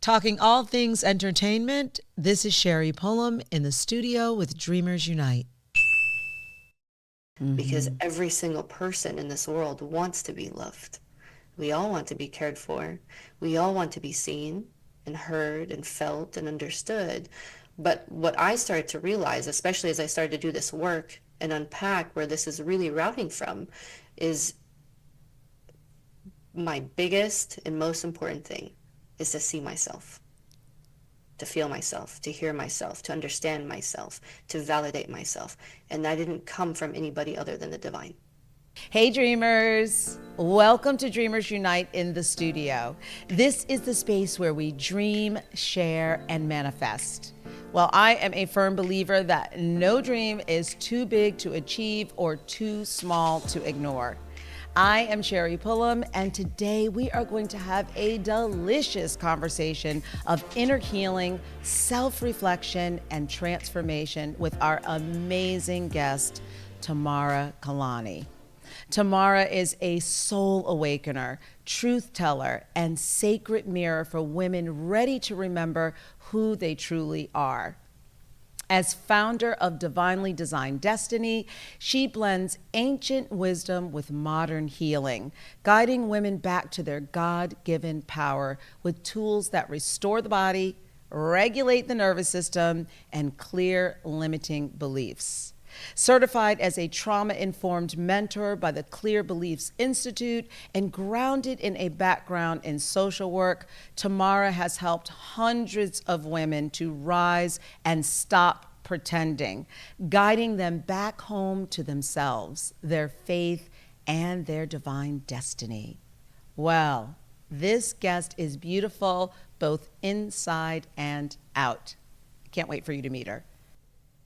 Talking all things entertainment, this is Sherri Pullum in the studio with Dreamers Unite. Because every single person in this world wants to be loved. We all want to be cared for. We all want to be seen and heard and felt and understood. But what I started to realize, especially as I started to do this work and unpack where this is really routing from, is my biggest and most important thing is to see myself, to feel myself, to hear myself, to understand myself, to validate myself. And that didn't come from anybody other than the divine. Hey dreamers, welcome to Dreamers Unite in the studio. This is the space where we dream, share, and manifest. Well, I am a firm believer that no dream is too big to achieve or too small to ignore. I am Sherri Pullum, and today we are going to have a delicious conversation of inner healing, self-reflection, and transformation with our amazing guest, Tamara Kailany. Tamara is a soul awakener, truth teller, and sacred mirror for women ready to remember who they truly are. As founder of Divinely Designed Destiny, she blends ancient wisdom with modern healing, guiding women back to their God-given power with tools that restore the body, regulate the nervous system, and clear limiting beliefs. Certified as a trauma-informed mentor by the Clear Beliefs Institute and grounded in a background in social work, Tamara has helped hundreds of women to rise and stop pretending, guiding them back home to themselves, their faith, and their divine destiny. Well, this guest is beautiful both inside and out. Can't wait for you to meet her.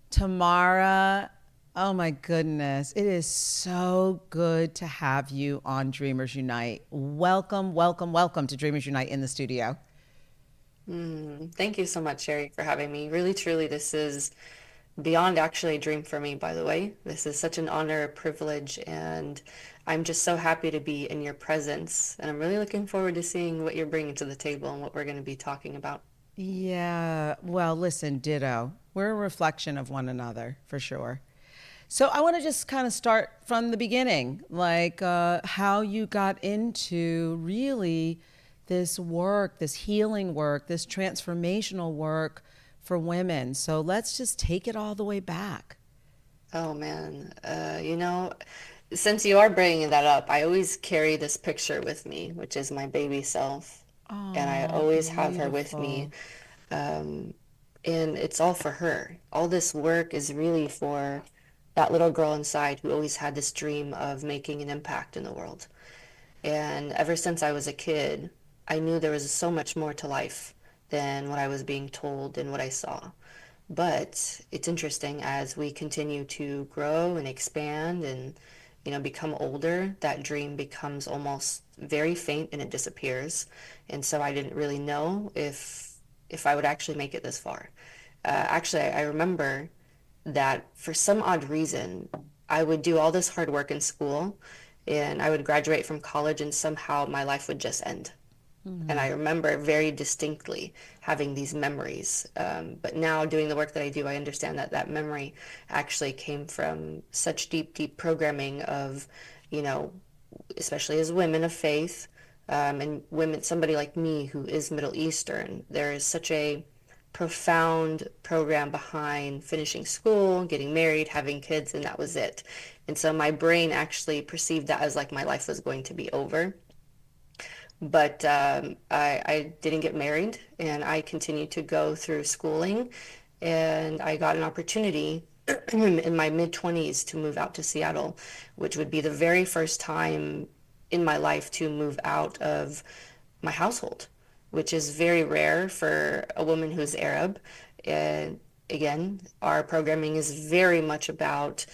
Tamara, oh my goodness. It is so good to have you on Dreamers Unite. Welcome, welcome, welcome to Dreamers Unite in the studio. Thank you so much, Sherri, for having me. Really, truly, this is beyond actually a dream for me, by the way. This is such an honor, a privilege, and I'm just so happy to be in your presence. And I'm really looking forward to seeing what you're bringing to the table and what we're going to be talking about. Yeah, well, listen, ditto. We're a reflection of one another, for sure. So I want to just kind of start from the beginning, like how you got into really this work, this healing work, this transformational work for women. So let's just take it all the way back. Oh man, since you are bringing that up, I always carry this picture with me, which is my baby self, and I Oh, always have her with me. beautiful. Um, and it's all for her. All this work is really for that little girl inside who always had this dream of making an impact in the world. And ever since I was a kid, I knew there was so much more to life than what I was being told and what I saw. But it's interesting as we continue to grow and expand and become older, that dream becomes almost very faint and it disappears. And so I didn't really know if I would actually make it this far. Actually, I remember that for some odd reason, I would do all this hard work in school and I would graduate from college and somehow my life would just end. And I remember very distinctly having these memories. But now doing the work that I do, I understand that that memory actually came from such deep, deep programming of, you know, especially as women of faith, and women, somebody like me who is Middle Eastern, there is such a profound program behind finishing school, getting married, having kids, and that was it. And so my brain actually perceived that as like my life was going to be over. But I didn't get married and I continued to go through schooling. And I got an opportunity in my mid 20s to move out to Seattle, which would be the very first time in my life to move out of my household, which is very rare for a woman who's Arab. And again, our programming is very much about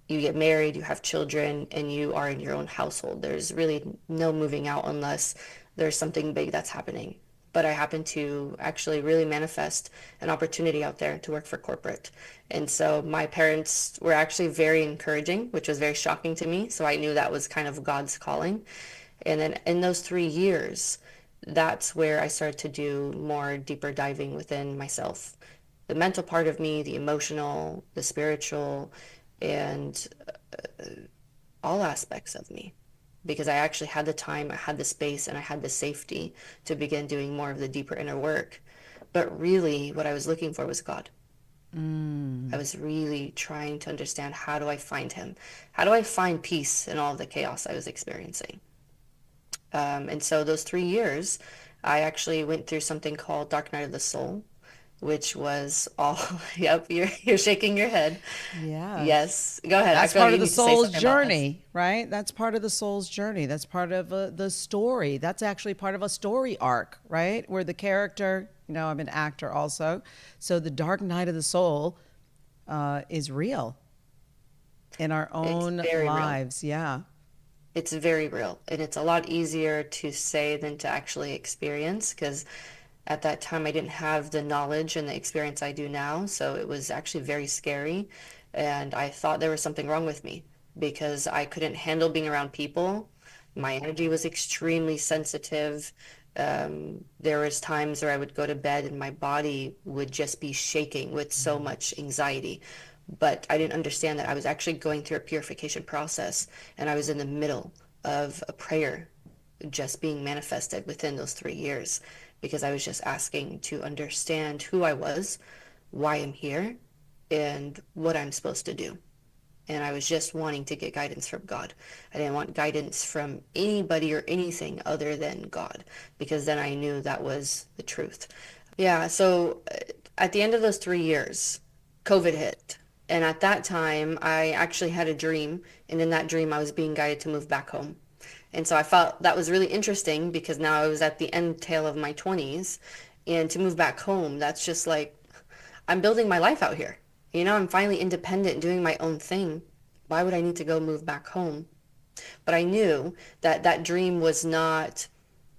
you get married, you have children, and you are in your own household. There's really no moving out unless there's something big that's happening. But I happened to actually really manifest an opportunity out there to work for corporate. And so my parents were actually very encouraging, which was very shocking to me. So I knew that was kind of God's calling. And then in those 3 years, that's where I started to do more deeper diving within myself. The mental part of me, the emotional, the spiritual, and all aspects of me. Because I actually had the time, I had the space, and I had the safety to begin doing more of the deeper inner work. But really, what I was looking for was God. I was really trying to understand, how do I find him? How do I find peace in all of the chaos I was experiencing? And so those 3 years, I actually went through something called Dark Night of the Soul, which was all, yep, you're shaking your head. Yes. Yes, go ahead. I That's feel like part you of the need to say soul's something about this. journey, right? That's part of the soul's journey. That's part of the story. That's actually part of a story arc, right? Where the character, I'm an actor also. So the dark night of the soul is real in our It's own very real. lives. Yeah. It's very real, and it's a lot easier to say than to actually experience, because at that time I didn't have the knowledge and the experience I do now, so it was actually very scary, and I thought there was something wrong with me because I couldn't handle being around people. My energy was extremely sensitive. There was times where I would go to bed and my body would just be shaking with so much anxiety. But I didn't understand that I was actually going through a purification process, and I was in the middle of a prayer just being manifested within those 3 years, because I was just asking to understand who I was, why I'm here, and what I'm supposed to do. And I was just wanting to get guidance from God. I didn't want guidance from anybody or anything other than God, because then I knew that was the truth. Yeah, so at the end of those 3 years, COVID hit. And at that time, I actually had a dream. And in that dream, I was being guided to move back home. And so I felt that was really interesting, because now I was at the end tail of my 20s. And to move back home, that's just like, I'm building my life out here. I'm finally independent, doing my own thing. Why would I need to go move back home? But I knew that that dream was not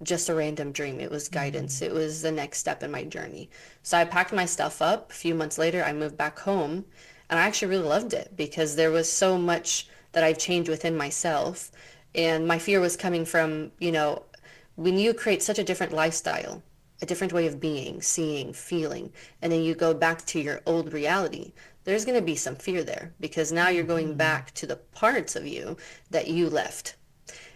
just a random dream. It was guidance. It was the next step in my journey. So I packed my stuff up. A few months later, I moved back home, and I actually really loved it, because there was so much that I've changed within myself. And my fear was coming from, when you create such a different lifestyle, a different way of being, seeing, feeling, and then you go back to your old reality, there's going to be some fear there, because now you're going back to the parts of you that you left.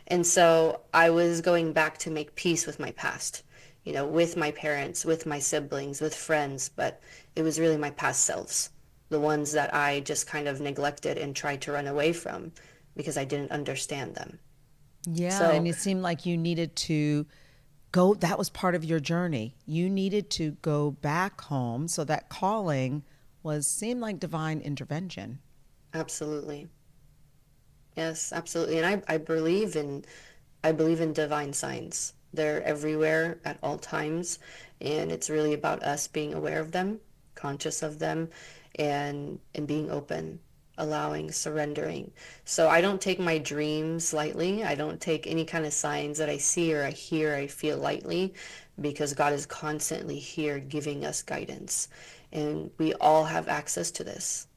And so I was going back to make peace with my past, with my parents, with my siblings, with friends, but it was really my past selves, the ones that I just kind of neglected and tried to run away from because I didn't understand them. Yeah. And So it seemed like you needed to go, that was part of your journey. You needed to go back home. So that calling seemed like divine intervention. absolutely. Yes, absolutely. And I believe in divine signs. They're everywhere at all times, and it's really about us being aware of them, conscious of them, and being open, allowing, surrendering. So I don't take my dreams lightly. I don't take any kind of signs that I see or I hear, I feel lightly, because God is constantly here giving us guidance. And we all have access to this,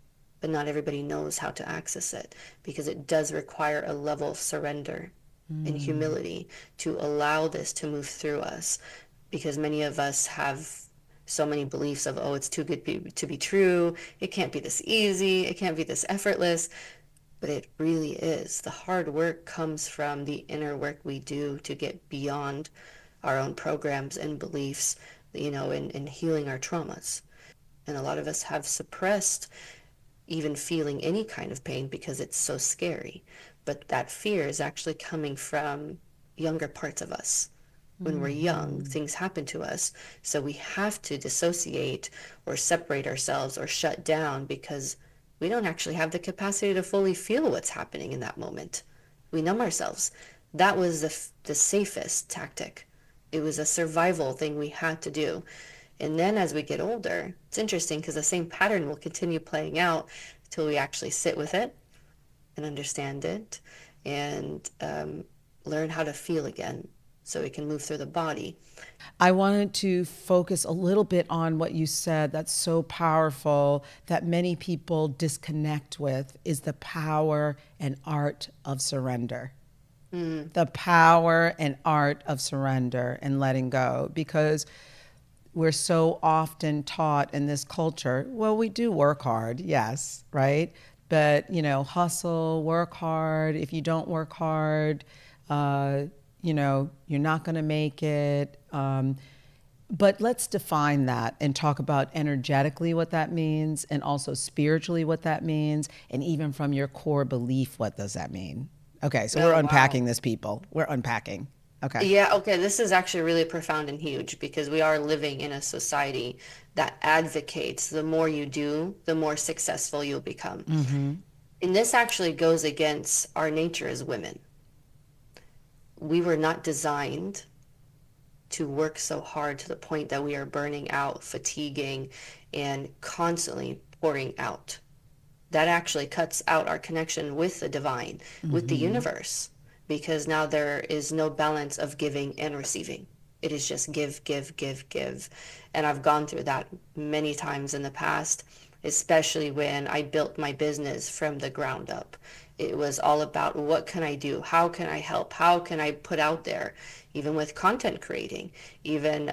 but not everybody knows how to access it, because it does require a level of surrender and humility to allow this to move through us, because many of us have so many beliefs of, oh, it's too good to be true, it can't be this easy, it can't be this effortless. But it really is. The hard work comes from the inner work we do to get beyond our own programs and beliefs, and healing our traumas. And a lot of us have suppressed even feeling any kind of pain because it's so scary. But that fear is actually coming from younger parts of us. When we're young, things happen to us. So we have to dissociate or separate ourselves or shut down, because we don't actually have the capacity to fully feel what's happening in that moment. We numb ourselves. That was the safest tactic. It was a survival thing we had to do. And then as we get older, it's interesting, because the same pattern will continue playing out until we actually sit with it and understand it, and learn how to feel again, so we can move through the body. I wanted to focus a little bit on what you said that's so powerful that many people disconnect with, is the power and art of surrender. The power and art of surrender and letting go, because we're so often taught in this culture, well, we do work hard, yes, right? But, hustle, work hard. If you don't work hard, you're not going to make it. But let's define that and talk about energetically what that means, and also spiritually what that means, and even from your core belief, what does that mean? Okay, so we're Oh, wow. unpacking this, people. We're unpacking. Okay. Yeah, okay, this is actually really profound and huge because we are living in a society that advocates the more you do, the more successful you'll become. And this actually goes against our nature as women. We were not designed to work so hard to the point that we are burning out, fatiguing, and constantly pouring out. That actually cuts out our connection with the divine, with the universe, because now there is no balance of giving and receiving. It is just give, give, give, give. And I've gone through that many times in the past, especially when I built my business from the ground up. It was all about what can I do? How can I help? How can I put out there? Even with content creating, even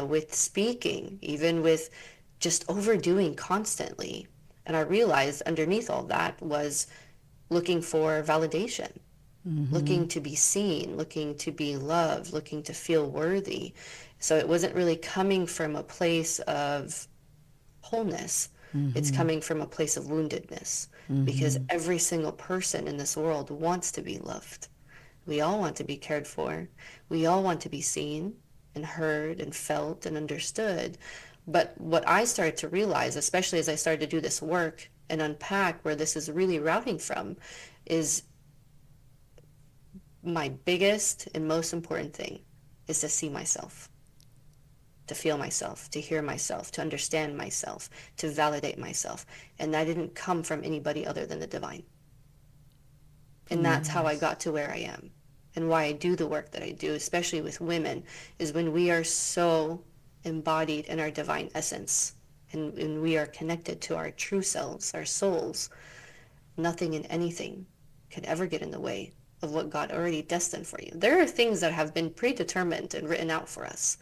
with speaking, even with just overdoing constantly. And I realized underneath all that was looking for validation, looking to be seen, looking to be loved, looking to feel worthy. So it wasn't really coming from a place of wholeness. It's coming from a place of woundedness because every single person in this world wants to be loved. We all want to be cared for. We all want to be seen and heard and felt and understood. But what I started to realize, especially as I started to do this work and unpack where this is really routing from, is my biggest and most important thing is to see myself, to feel myself, to hear myself, to understand myself, to validate myself. And that didn't come from anybody other than the divine. And that's how I Yes. got to where I am. And why I do the work that I do, especially with women, is when we are so embodied in our divine essence and we are connected to our true selves, our souls, nothing and anything can ever get in the way of what God already destined for you. There are things that have been predetermined and written out for us.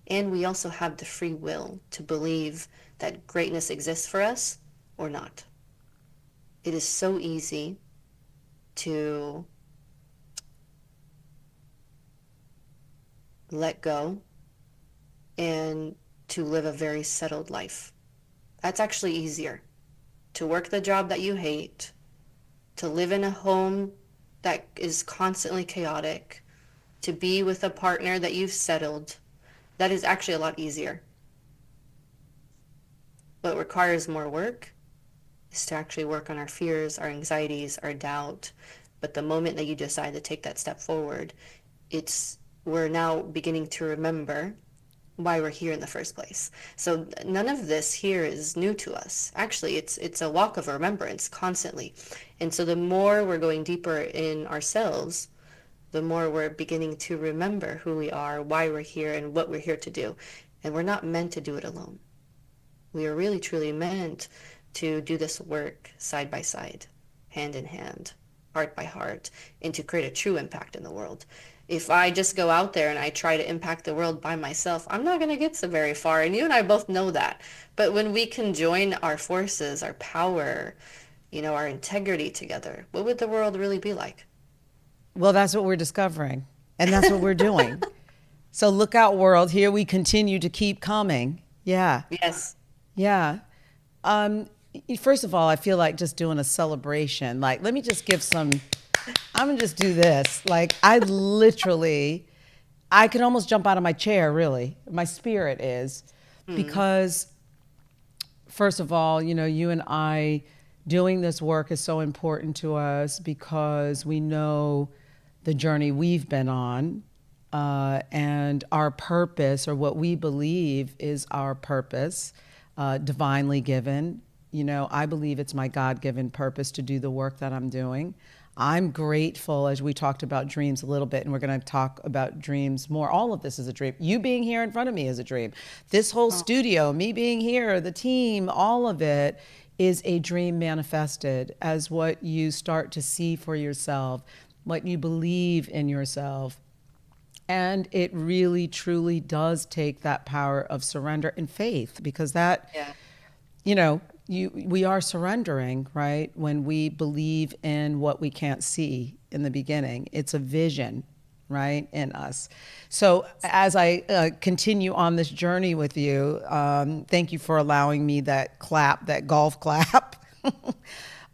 And we also have the free will to believe that greatness exists for us or not. It is so easy to let go and to live a very settled life. That's actually easier. To work the job that you hate, to live in a home that is constantly chaotic, to be with a partner that you've settled, that is actually a lot easier. What requires more work is to actually work on our fears, our anxieties, our doubt. But the moment that you decide to take that step forward, we're now beginning to remember why we're here in the first place. So none of this here is new to us. Actually, it's a walk of remembrance constantly. And so the more we're going deeper in ourselves, the more we're beginning to remember who we are, why we're here, and what we're here to do. And we're not meant to do it alone. We are really truly meant to do this work side by side, hand in hand, heart by heart, and to create a true impact in the world. If I just go out there and I try to impact the world by myself, I'm not going to get so very far. And you and I both know that. But when we can join our forces, our power, our integrity together, what would the world really be like? Well, that's what we're discovering, and that's what we're doing. So look out, world. Here we continue to keep coming. Yeah. Yes. Yeah. Um, First of all, I feel like just doing a celebration. Like, let me just give some, I'm gonna just do this. Like, I could almost jump out of my chair, really. My spirit is, Mm. because first of all, you and I doing this work is so important to us because we know the journey we've been on, and our purpose, or what we believe is our purpose, divinely given. I believe it's my God given purpose to do the work that I'm doing. I'm grateful, as we talked about dreams a little bit, and we're going to talk about dreams more. All of this is a dream. You being here in front of me is a dream. This whole Oh, studio, me being here, the team, all of it is a dream manifested as what you start to see for yourself. what you believe in yourself. And it really, truly does take that power of surrender and faith, because that, Yeah. we are surrendering, right? When we believe in what we can't see in the beginning, it's a vision, right, in us. So as I continue on this journey with you, thank you for allowing me that clap, that golf clap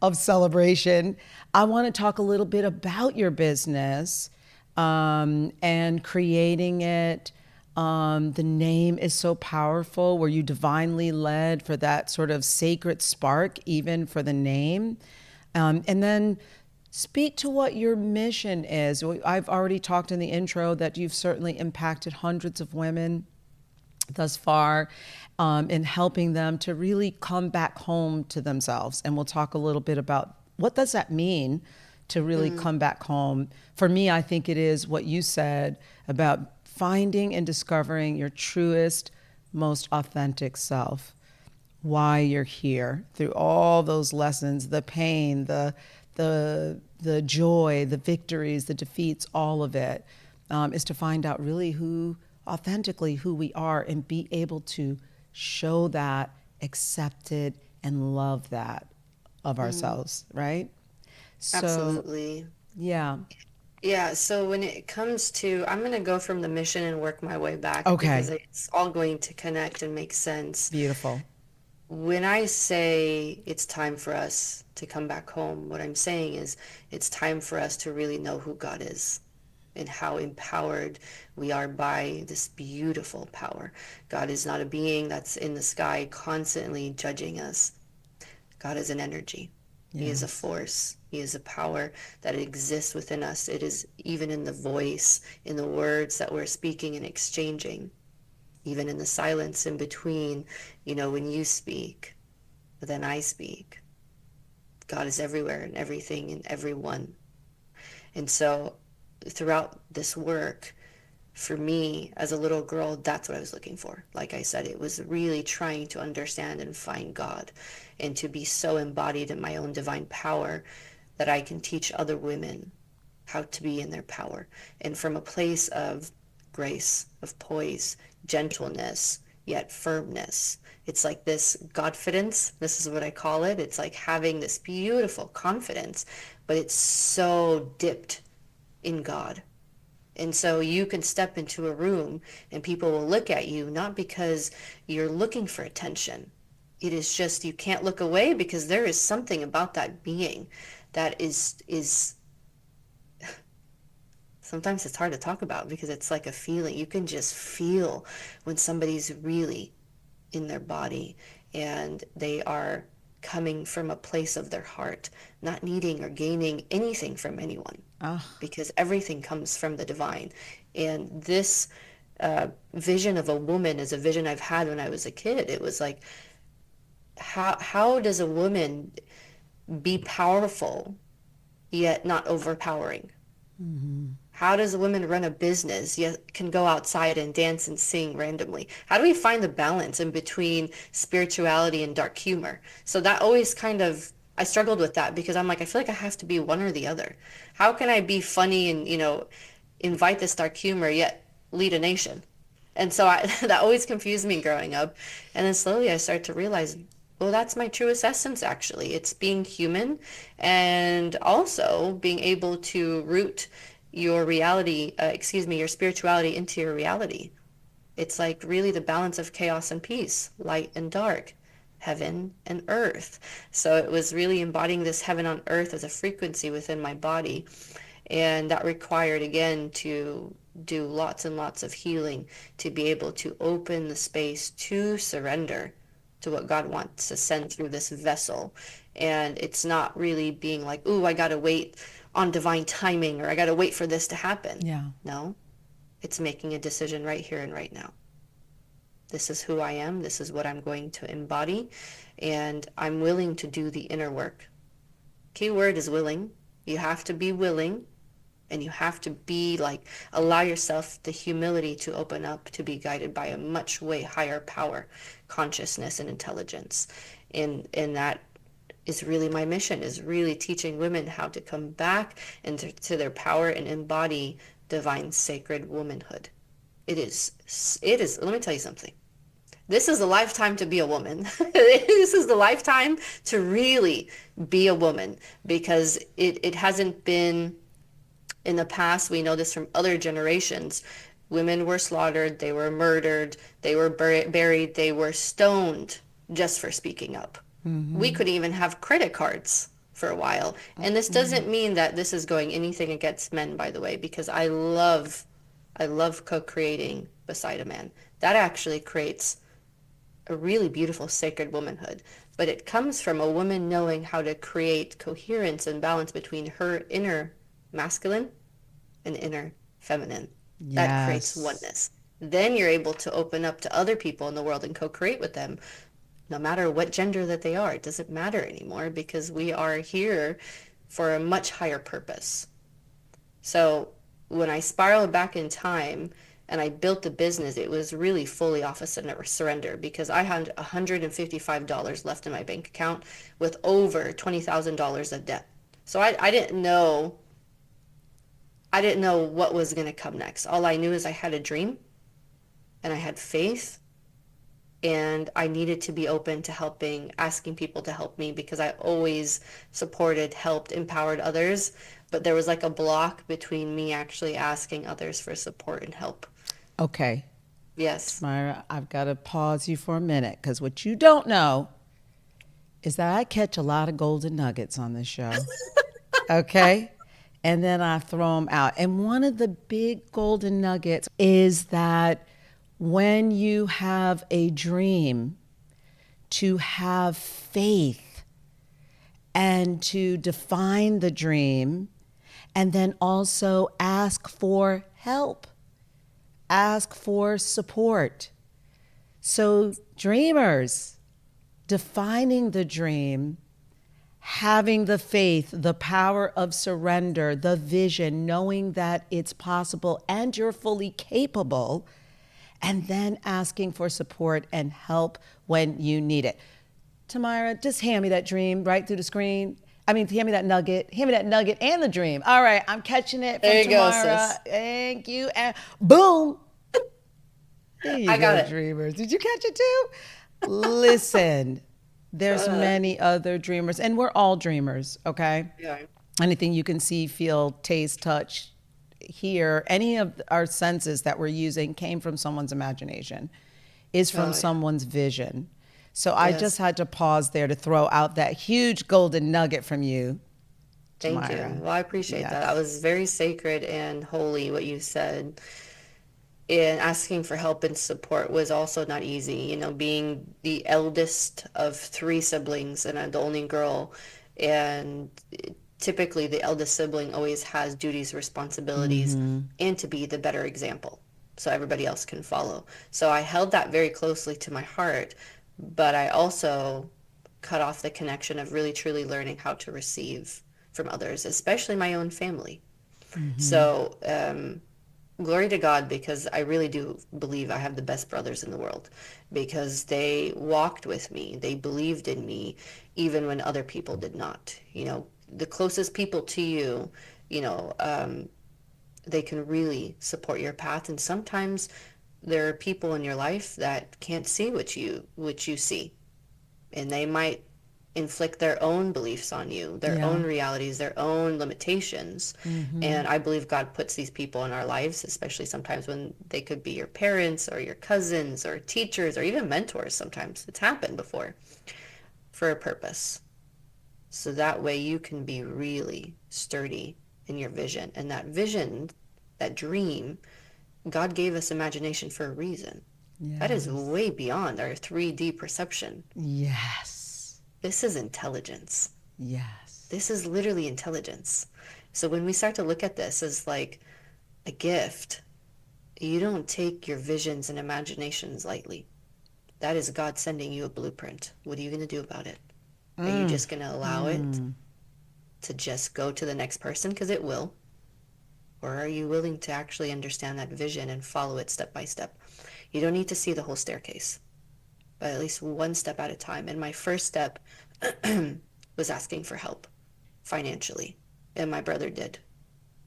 of celebration. I want to talk a little bit about your business and creating it. The name is so powerful. Were you divinely led for that sort of sacred spark, even for the name? And then speak to what your mission is. I've already talked in the intro that you've certainly impacted hundreds of women thus far, in helping them to really come back home to themselves. And we'll talk a little bit about what does that mean to really come back home. For me, I think it is what you said about finding and discovering your truest, most authentic self, why you're here through all those lessons, the pain, the joy, the victories, the defeats, all of it, is to find out really authentically who we are, and be able to show that, accept it, and love that of ourselves, right? So, Absolutely. yeah. Yeah, so when it comes to, I'm going to go from the mission and work my way back because Okay. it's all going to connect and make sense. Beautiful. When I say it's time for us to come back home, what I'm saying is it's time for us to really know who God is and how empowered we are by this beautiful power. God is not a being that's in the sky constantly judging us. God is an energy. He is a Yes. force. He is a power that exists within us. It is even in the voice, in the words that we're speaking and exchanging, even in the silence in between, when you speak, then I speak. God is everywhere and everything and everyone. And so throughout this work, for me as a little girl, that's what I was looking for. Like I said, it was really trying to understand and find God and to be so embodied in my own divine power that I can teach other women how to be in their power. And from a place of grace, of poise, gentleness, yet firmness. It's like this Godfidence. This is what I call it. It's like having this beautiful confidence, but it's so dipped in God. And so you can step into a room and people will look at you not because you're looking for attention. It is just you can't look away because there is something about that being that is sometimes it's hard to talk about because it's like a feeling. You can just feel when somebody's really in their body and they are coming from a place of their heart, not needing or gaining anything from anyone Ah, because everything comes from the divine. And this vision of a woman is a vision I've had when I was a kid. It was like, how does a woman be powerful yet not overpowering? How does a woman run a business yet can go outside and dance and sing randomly? How do we find the balance in between spirituality and dark humor? So that always I struggled with that because I'm like, I feel like I have to be one or the other. How can I be funny and, invite this dark humor yet lead a nation? And so that always confused me growing up. And then slowly I started to realize, well, that's my truest essence, actually. It's being human and also being able to root your reality, your spirituality into your reality. It's like really the balance of chaos and peace, light and dark, heaven and earth. So it was really embodying this heaven on earth as a frequency within my body. And that required, again, to do lots and lots of healing to be able to open the space to surrender to what God wants to send through this vessel. And it's not really being like, ooh, I got to wait on divine timing or I got to wait for this to happen. yeah. No, it's making a decision right here and right now. This is who I am. This is what I'm going to embody. And I'm willing to do the inner work. Key word is willing. You have to be willing and you have to be like, allow yourself the humility to open up to be guided by a much way higher power, consciousness and intelligence. In that is really my mission, is really teaching women how to come back into to their power and embody divine sacred womanhood. It is, let me tell you something. This is a lifetime to be a woman. This is the lifetime to really be a woman because it hasn't been in the past. We know this from other generations. Women were slaughtered, they were murdered, they were buried, they were stoned just for speaking up. We Mm-hmm. could even have credit cards for a while. And this doesn't mean that this is going anything against men, by the way, because I love co-creating beside a man. That actually creates a really beautiful sacred womanhood. But it comes from a woman knowing how to create coherence and balance between her inner masculine and inner feminine. That creates Yes. oneness. Then you're able to open up to other people in the world and co-create with them, no matter what gender that they are. It doesn't matter anymore because we are here for a much higher purpose. So when I spiraled back in time and I built the business, it was really fully off a surrender because I had $155 left in my bank account with over $20,000 of debt. So I didn't know what was going to come next. All I knew is I had a dream and I had faith and I needed to be open to helping, asking people to help me because I always supported, helped, empowered others. But there was like a block between me actually asking others for support and help. Okay. Yes. Tamara, I've got to pause you for a minute because what you don't know is that I catch a lot of golden nuggets on this show. Okay? And then I throw them out. And one of the big golden nuggets is that when you have a dream, to have faith and to define the dream, and then also ask for help, ask for support. So, dreamers, defining the dream, having the faith, the power of surrender, the vision, knowing that it's possible and you're fully capable, and then asking for support and help when you need it. Tamara, just hand me that dream right through the screen. I mean, hand me that nugget. Hand me that nugget and the dream. All right, I'm catching it from There you go, Tamara. sis. Thank you. And boom. There you I got go, it. dreamers. Did you catch it too? Listen, there's Uh, many other dreamers, and we're all dreamers, okay? yeah. Anything you can see, feel, taste, touch, hear, any of our senses that we're using came from someone's imagination, is from Oh, yeah. someone's vision. So I just Yes. had to pause there to throw out that huge golden nugget from you, Thank you. Tamara. Well, I appreciate that. That Yes. was very sacred and holy what you said. And asking for help and support was also not easy. Being the eldest of three siblings and I'm the only girl, and typically the eldest sibling always has duties, responsibilities, Mm-hmm. and to be the better example so everybody else can follow. So I held that very closely to my heart, but I also cut off the connection of really truly learning how to receive from others, especially my own family. Mm-hmm. So, glory to God because I really do believe I have the best brothers in the world because they walked with me. They believed in me even when other people did not. The closest people to you, you know, um, they can really support your path. And sometimes there are people in your life that can't see what you see, and they might inflict their own beliefs on you, their Yeah. own realities, their own limitations. Mm-hmm. And I believe God puts these people in our lives, especially sometimes when they could be your parents or your cousins or teachers or even mentors. Sometimes it's happened before, for a purpose. So that way you can be really sturdy in your vision. And that vision, that dream, God gave us imagination for a reason. That is Yes. way beyond our 3D perception. Yes. This is intelligence. Yes. This is literally intelligence. So when we start to look at this as like a gift, you don't take your visions and imaginations lightly. That is God sending you a blueprint. What are you going to do about it? Are you Mm. just going to allow it Mm. to just go to the next person because it will? Or are you willing to actually understand that vision and follow it step by step? You don't need to see the whole staircase, but at least one step at a time. And my first step was asking for help financially, and my brother did.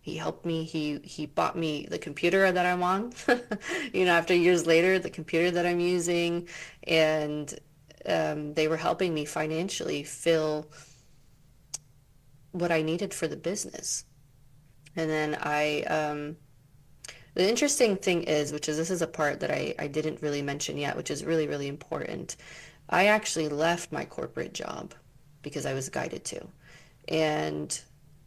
He helped me. He bought me the computer that I'm on. After years later, the computer that I'm using, and they were helping me financially fill what I needed for the business. And then the interesting thing is, which is this is a part that I didn't really mention yet, which is really, really important. I actually left my corporate job because I was guided to. And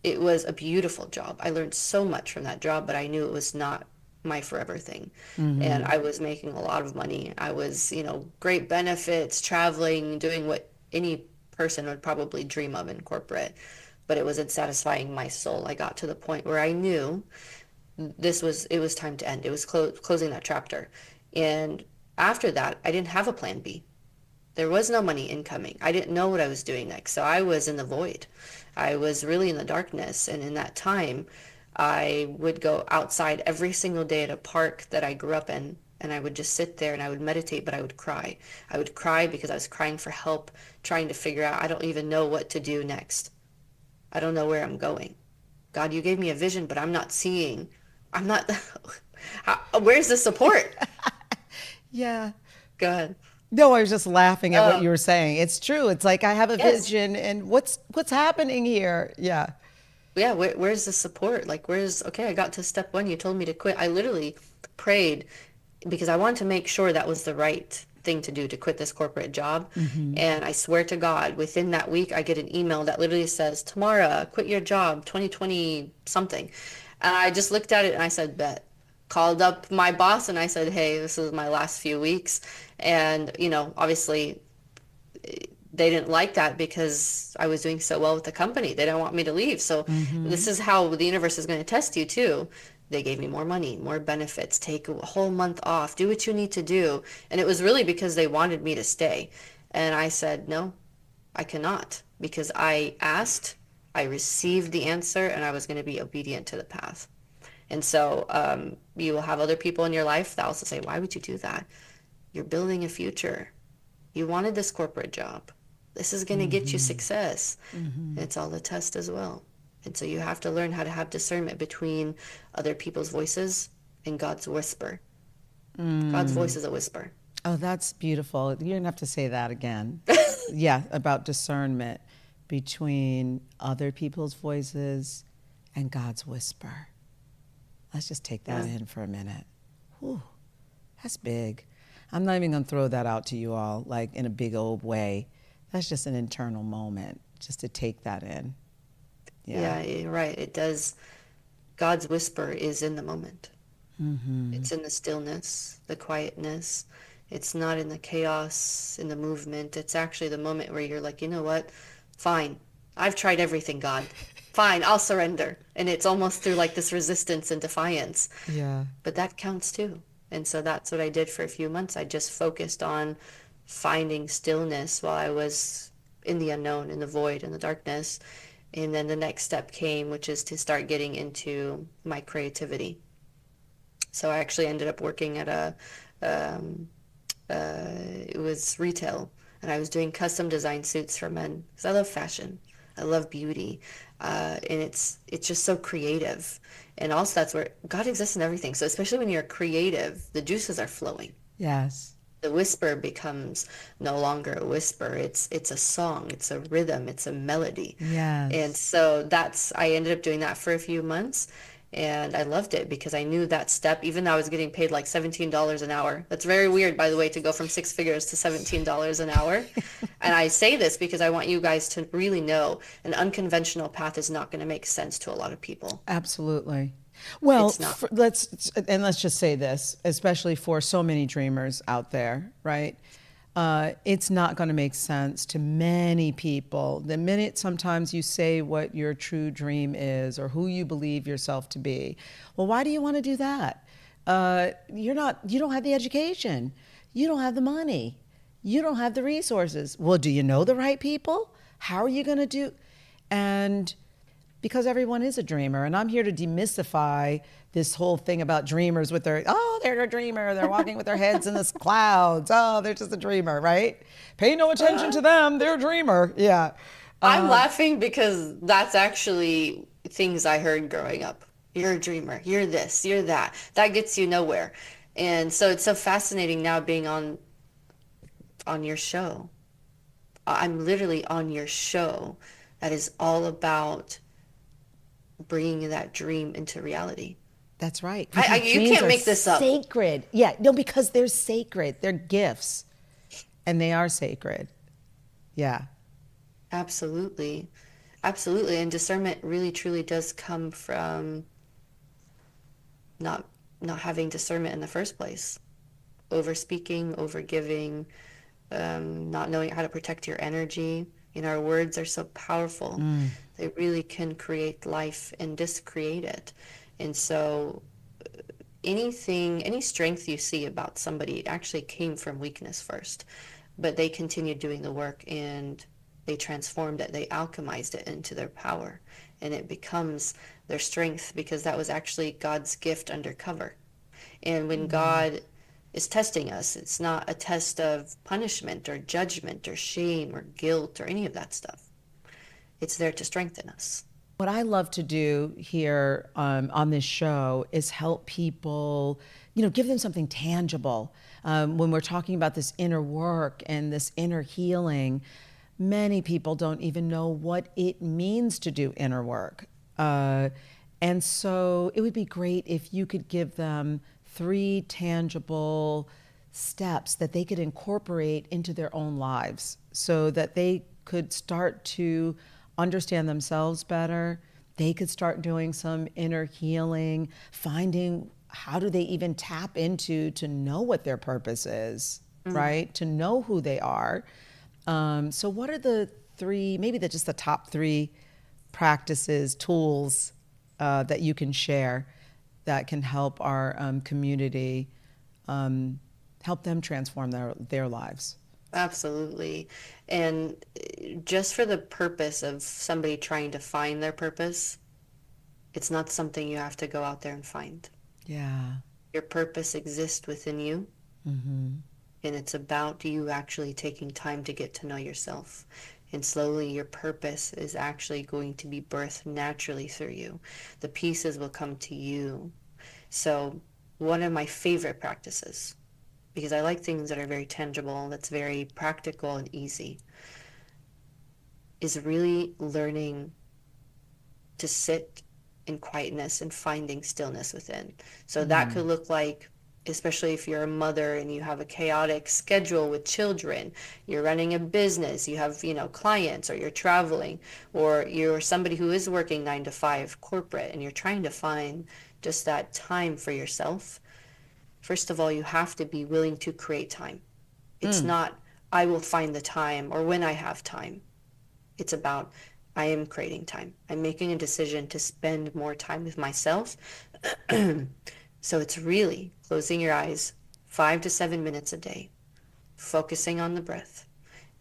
it was a beautiful job. I learned so much from that job, but I knew it was not my forever thing. And I was making a lot of money. I was, great benefits, traveling, doing what any person would probably dream of in corporate, but it wasn't satisfying my soul. I got to the point where I knew it was time to end. It was closing that chapter. And after that, I didn't have a plan B. There was no money incoming. I didn't know what I was doing next. So I was in the void. I was really in the darkness. And in that time, I would go outside every single day at a park that I grew up in. And I would just sit there and I would meditate, but I would cry. I would cry because I was crying for help, trying to figure out, I don't even know what to do next. I don't know where I'm going. God, you gave me a vision, but I'm not seeing. I'm not, where's the support? Yeah. Go ahead. No, I was just laughing at what you were saying. It's true. It's like I have a Yes. vision, and what's happening here? Yeah. Yeah, where's the support? Like, okay, I got to step one. You told me to quit. I literally prayed because I wanted to make sure that was the right thing to do, to quit this corporate job. And I swear to God, within that week, I get an email that literally says, Tamara, quit your job, 2020 something. And I just looked at it and I said, bet. Called up my boss and I said, hey, this is my last few weeks. And, obviously they didn't like that because I was doing so well with the company. They didn't want me to leave. So this is how the universe is going to test you too. They gave me more money, more benefits, take a whole month off, do what you need to do. And it was really because they wanted me to stay. And I said, no, I cannot, because I asked, I received the answer, and I was going to be obedient to the path. And so you will have other people in your life that also say, why would you do that? You're building a future. You wanted this corporate job. This is going to get you success. It's all a test as well. And so you have to learn how to have discernment between other people's voices and God's whisper. God's voice is a whisper. Oh, that's beautiful. You're going to have to say that again. Yeah, about discernment between other people's voices and God's whisper. Let's just take that in for a minute. Whew, that's big. I'm not even going to throw that out to you all like in a big old way. That's just an internal moment, just to take that in. Yeah, you're right. It does. God's whisper is in the moment. It's in the stillness, the quietness. It's not in the chaos, in the movement. It's actually the moment where you're like, you know what? Fine. I've tried everything, God. Fine, I'll surrender. And it's almost through like this resistance and defiance. Yeah. But that counts too. And so that's what I did for a few months. I just focused on finding stillness while I was in the unknown, in the void, in the darkness. And then the next step came, which is to start getting into my creativity. So I actually ended up working at it was retail, and I was doing custom design suits for men because I love fashion. I love beauty. And it's just so creative. And also that's where God exists in everything. So especially when you're creative, the juices are flowing. Yes. The whisper becomes no longer a whisper. It's a song, it's a rhythm, it's a melody. Yes. And so I ended up doing that for a few months, and I loved it because I knew that step, even though I was getting paid like $17 an hour. That's very weird, by the way, to go from six figures to $17 an hour. And I say this because I want you guys to really know an unconventional path is not going to make sense to a lot of people. Absolutely. Well, It's not. let's just say this, especially for so many dreamers out there, right? It's not going to make sense to many people. The minute sometimes you say what your true dream is or who you believe yourself to be, well, why do you want to do that? You don't have the education. You don't have the money. You don't have the resources. Well, do you know the right people? How are you going to do? And because everyone is a dreamer, and I'm here to demystify this whole thing about dreamers with they're a dreamer, they're walking with their heads in the clouds, they're just a dreamer, right? Pay no attention to them, they're a dreamer, yeah. I'm laughing because that's actually things I heard growing up. You're a dreamer. You're this. You're that. That gets you nowhere. And so it's so fascinating now being on your show. I'm literally on your show that is all about bringing that dream into reality. That's right. Because your You dreams can't are make this up. sacred. Yeah, no, because they're sacred. They're gifts and they are sacred. Yeah. Absolutely. Absolutely. And discernment really truly does come from not not having discernment in the first place. Over speaking, over giving, not knowing how to protect your energy. You know, our words are so powerful. They really can create life and discreate it. And so any strength you see about somebody actually came from weakness first, but they continued doing the work and they transformed it, they alchemized it into their power, and it becomes their strength because that was actually God's gift undercover. And when God is testing us, it's not a test of punishment or judgment or shame or guilt or any of that stuff. It's there to strengthen us. What I love to do here on this show is help people, give them something tangible. When we're talking about this inner work and this inner healing, many people don't even know what it means to do inner work. And so it would be great if you could give them 3 tangible steps that they could incorporate into their own lives so that they could start to understand themselves better. They could start doing some inner healing, finding how do they even tap into to know what their purpose is, right? To know who they are. So what are the 3, maybe just the top 3 practices, tools that you can share that can help our community, help them transform their lives? Absolutely. And just for the purpose of somebody trying to find their purpose, it's not something you have to go out there and find. Yeah. Your purpose exists within you, and it's about you actually taking time to get to know yourself. And slowly your purpose is actually going to be birthed naturally through you. The pieces will come to you. So one of my favorite practices, because I like things that are very tangible, that's very practical and easy, is really learning to sit in quietness and finding stillness within. So that could look like, especially if you're a mother and you have a chaotic schedule with children, you're running a business, you have, clients, or you're traveling, or you're somebody who is working 9 to 5 corporate and you're trying to find just that time for yourself. First of all, you have to be willing to create time. It's not, I will find the time or when I have time. It's about, I am creating time. I'm making a decision to spend more time with myself. So it's really closing your eyes 5 to 7 minutes a day, focusing on the breath.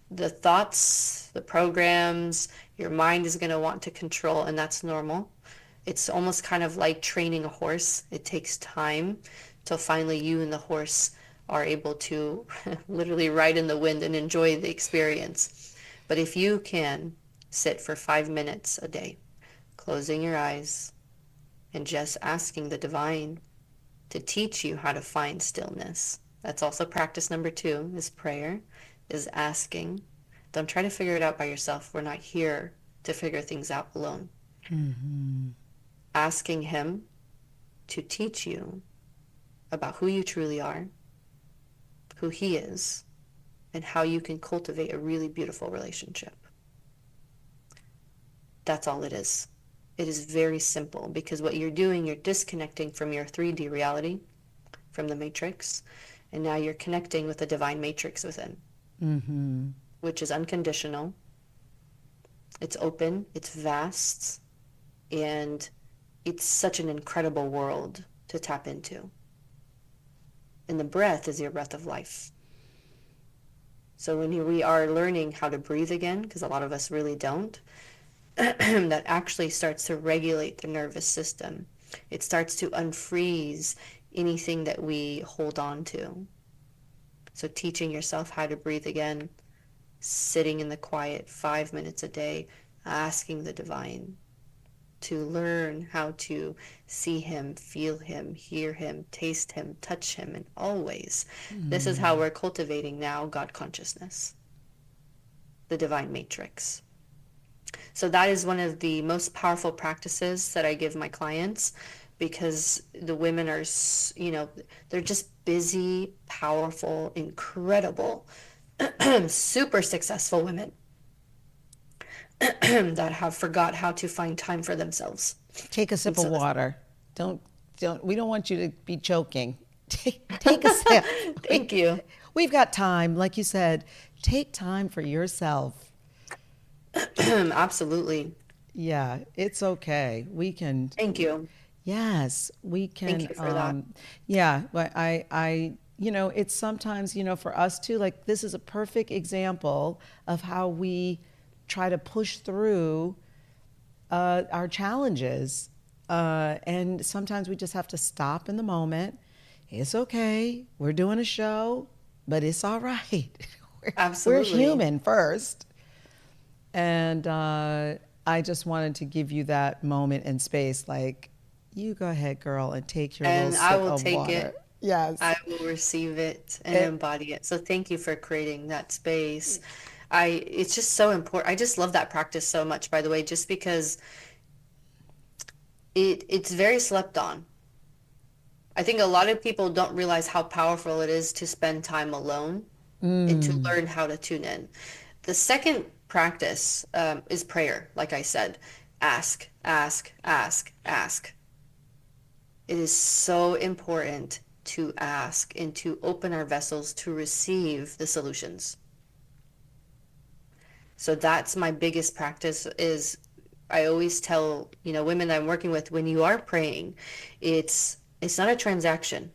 The thoughts, the programs, your mind is going to want to control, and that's normal. It's almost kind of like training a horse. It takes time till finally you and the horse are able to literally ride in the wind and enjoy the experience. But if you can sit for 5 minutes a day, closing your eyes and just asking the divine to teach you how to find stillness. That's also practice number 2 is prayer, is asking. Don't try to figure it out by yourself. We're not here to figure things out alone. Asking him to teach you about who you truly are, who he is, and how you can cultivate a really beautiful relationship. That's all it is. It is very simple because what you're doing, you're disconnecting from your 3D reality, from the matrix, and now you're connecting with the divine matrix within, which is unconditional, it's open, it's vast, and it's such an incredible world to tap into. And the breath is your breath of life. So when we are learning how to breathe again, because a lot of us really don't, that actually starts to regulate the nervous system. It starts to unfreeze anything that we hold on to. So teaching yourself how to breathe again sitting in the quiet 5 minutes a day, asking the divine to learn how to see him, feel him, hear him, taste him, touch him, and always. This is how we're cultivating now God consciousness, the divine matrix. So that is one of the most powerful practices that I give my clients, because the women are, they're just busy, powerful, incredible, super successful women that have forgot how to find time for themselves. Take a And sip of so, water. Don't, we don't want you to be choking. Take a sip. thank you. We've got time. Like you said, take time for yourself. Absolutely. Yeah, it's okay. We can, Thank you. yes, we Thank can, you for that. yeah, but it's sometimes, for us too, like this is a perfect example of how we try to push through our challenges. And sometimes we just have to stop in the moment. It's okay. We're doing a show, but it's all right. we're Absolutely. human first. And I just wanted to give you that moment and space. Like, you go ahead, girl, and take your little And I sip will of take water. it. Yes. I will receive it and It, embody it. So thank you for creating that space. It's just so important. I just love that practice so much, by the way, just because it's very slept on. I think a lot of people don't realize how powerful it is to spend time alone and to learn how to tune in. The second practice is prayer, like I said. Ask, ask, ask, ask. It is so important to ask and to open our vessels to receive the solutions. So that's my biggest practice is I always tell, women that I'm working with, when you are praying, it's not a transaction.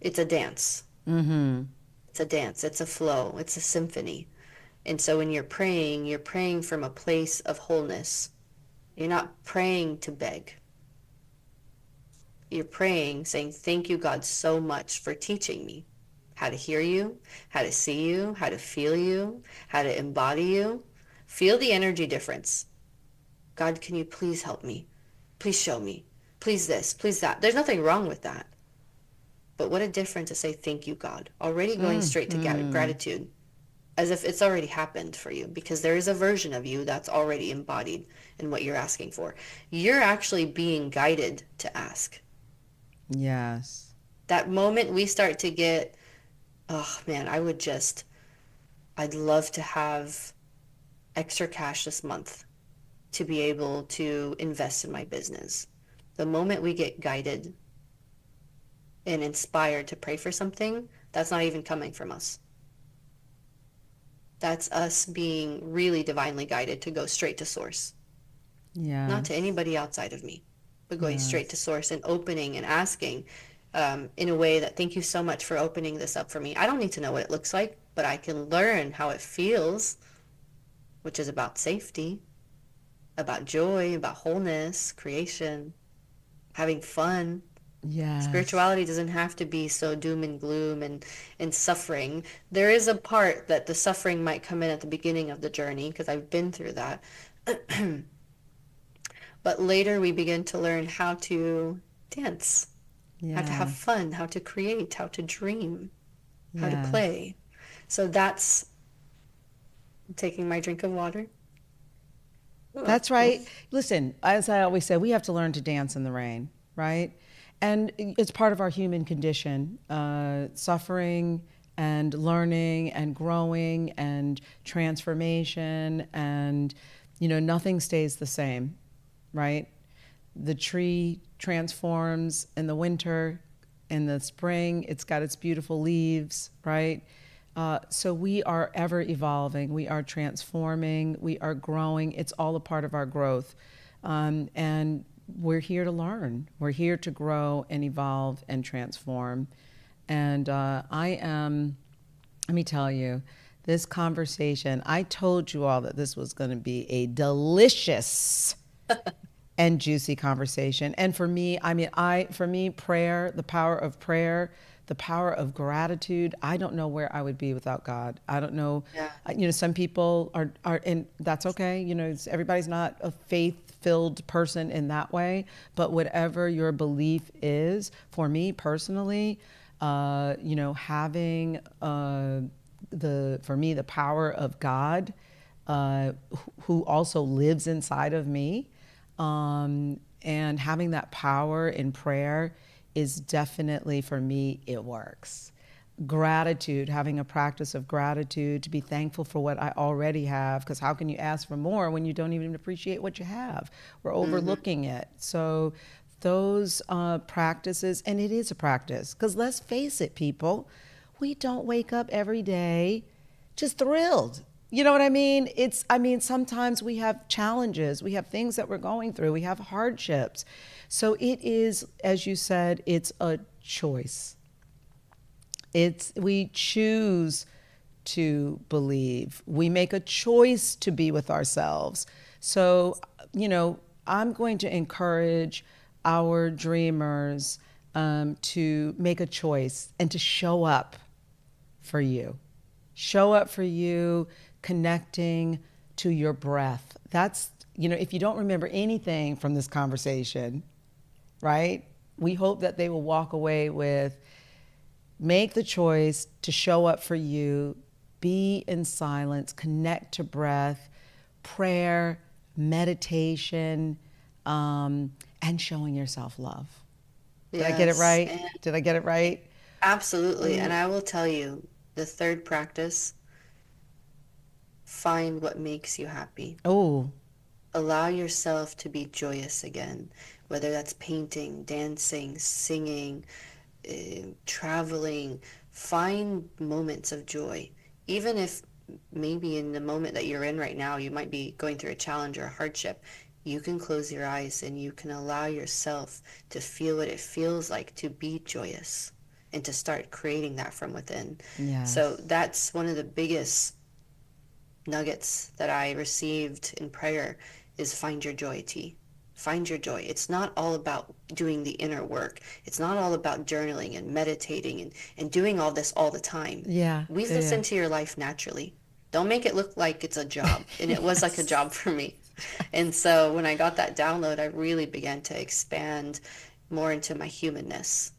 It's a dance. It's a dance. It's a flow. It's a symphony. And so when you're praying from a place of wholeness. You're not praying to beg. You're praying, saying, thank you, God, so much for teaching me how to hear you, how to see you, how to feel you, how to embody you. Feel the energy difference. God, can you please help me? Please show me. Please this, please that. There's nothing wrong with that. But what a difference to say, thank you, God. Already going straight to gratitude, as if it's already happened for you, because there is a version of you that's already embodied in what you're asking for. You're actually being guided to ask. yes. That moment we start to get, oh man, I'd love to have extra cash this month to be able to invest in my business. The moment we get guided and inspired to pray for something, that's not even coming from us. That's us being really divinely guided to go straight to source, not to Yes. anybody outside of me, but going straight to Yes. source and opening and asking in a way that, thank you so much for opening this up for me. I don't need to know what it looks like, but I can learn how it feels, which is about safety, about joy, about wholeness, creation, having fun. Yes. Spirituality doesn't have to be so doom and gloom and suffering. There is a part that the suffering might come in at the beginning of the journey, because I've been through that. But later we begin to learn how to dance, how to have Yes. fun, how to create, how to dream, how to Yes. play. So that's taking my drink of water. That's right. Listen, as I always say, we have to learn to dance in the rain, right? And it's part of our human condition, suffering and learning and growing and transformation. And, nothing stays the same, right? The tree transforms in the winter, in the spring, it's got its beautiful leaves, right? So we are ever evolving, we are transforming, we are growing. It's all a part of our growth. And we're here to learn, we're here to grow and evolve and transform. And let me tell you, this conversation, I told you all that this was going to be a delicious and juicy conversation. And for me, for me, prayer, the power of prayer, the power of gratitude. I don't know where I would be without God. I don't know. Yeah. Some people are, and that's okay. Everybody's not a faith-filled person in that way, but whatever your belief is, for me personally, having for me, the power of God, who also lives inside of me, and having that power in prayer is definitely, for me, it works. Gratitude, having a practice of gratitude, to be thankful for what I already have, because how can you ask for more when you don't even appreciate what you have? We're overlooking it. So those practices, and it is a practice, because let's face it, people, we don't wake up every day just thrilled. You know what I mean? Sometimes we have challenges, we have things that we're going through, we have hardships. So it is, as you said, it's a choice. We choose to believe. We make a choice to be with ourselves. So, I'm going to encourage our dreamers to make a choice and to show up for you. Show up for you, connecting to your breath. That's, if you don't remember anything from this conversation, right? We hope that they will walk away with, make the choice to show up for you, be in silence, connect to breath, prayer, meditation, and showing yourself love. Did I get it right? Did I get it right? Absolutely. And I will tell you, the third practice, find what makes you happy. Oh, Allow yourself to be joyous again, whether that's painting, dancing, singing, traveling. Find moments of joy. Even if maybe in the moment that you're in right now, you might be going through a challenge or a hardship, you can close your eyes and you can allow yourself to feel what it feels like to be joyous and to start creating that from within. yes. So that's one of the biggest nuggets that I received in prayer is find your joy, T. Find your joy. It's not all about doing the inner work. It's not all about journaling and meditating and doing all this all the time. Yeah. Weave this into your life naturally. Don't make it look like it's a job. And it was like a job for me. And so when I got that download, I really began to expand more into my humanness.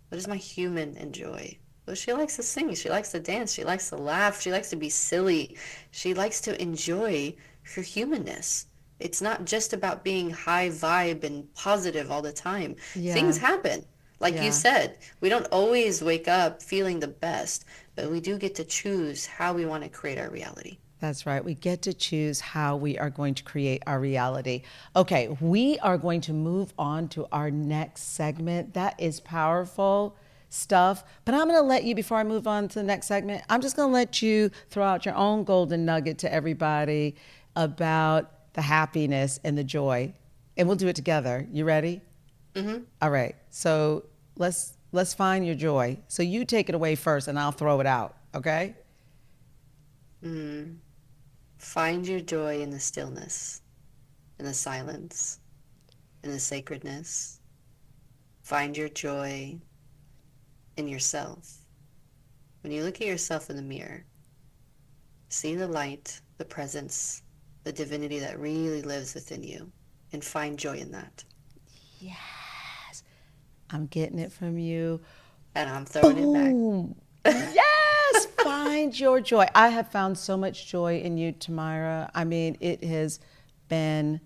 What does my human enjoy? Well, she likes to sing. She likes to dance. She likes to laugh. She likes to be silly. She likes to enjoy her humanness. It's not just about being high vibe and positive all the time. Yeah. Things happen. Like you said, we don't always wake up feeling the best, but we do get to choose how we want to create our reality. That's right. We get to choose how we are going to create our reality. Okay, we are going to move on to our next segment. That is powerful stuff. But I'm going to let you, before I move on to the next segment, I'm just going to let you throw out your own golden nugget to everybody about the happiness and the joy. And we'll do it together. You ready? Mm-hmm. All right. So let's find your joy. So you take it away first and I'll throw it out. Okay? Find your joy in the stillness, in the silence, in the sacredness. Find your joy in yourself. When you look at yourself in the mirror, see the light, the presence, the divinity that really lives within you, and find joy in that. Yes. I'm getting it from you. And I'm throwing it back. Yes, find your joy. I have found so much joy in you, Tamara. I mean, it has been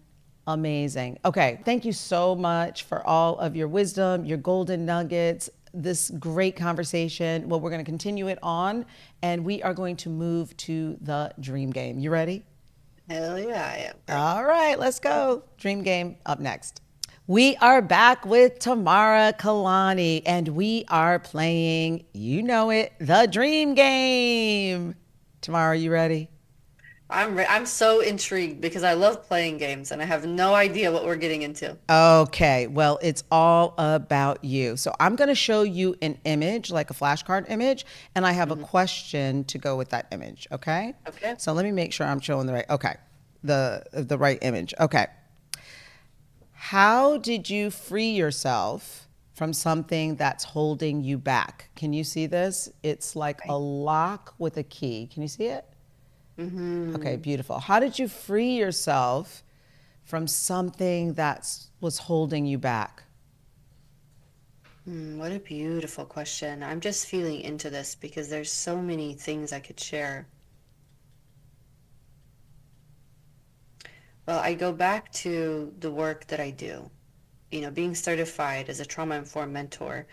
amazing. Okay, thank you so much for all of your wisdom, your golden nuggets, this great conversation. Well, we're going to continue it on, and we are going to move to the dream game. You ready? Hell yeah, I am. All right, let's go. Dream game up next. We are back with Tamara Kailany, and we are playing, you know it, the dream game. Tamara, are you ready? I'm so intrigued because I love playing games and I have no idea what we're getting into. Okay, well, it's all about you. So I'm going to show you an image, like a flashcard image, and I have a question to go with that image, okay? Okay. So let me make sure I'm showing the right, okay, the right image. Okay. How did you free yourself from something that's holding you back. Can you see this? It's like a Right. lock with a key. Can you see it? Okay, Mm-hmm. beautiful. How did you free yourself from something that was holding you back? What a beautiful question. I'm just feeling into this because there's so many things I could share. Well, I go back to the work that I do. Being certified as a trauma-informed mentor,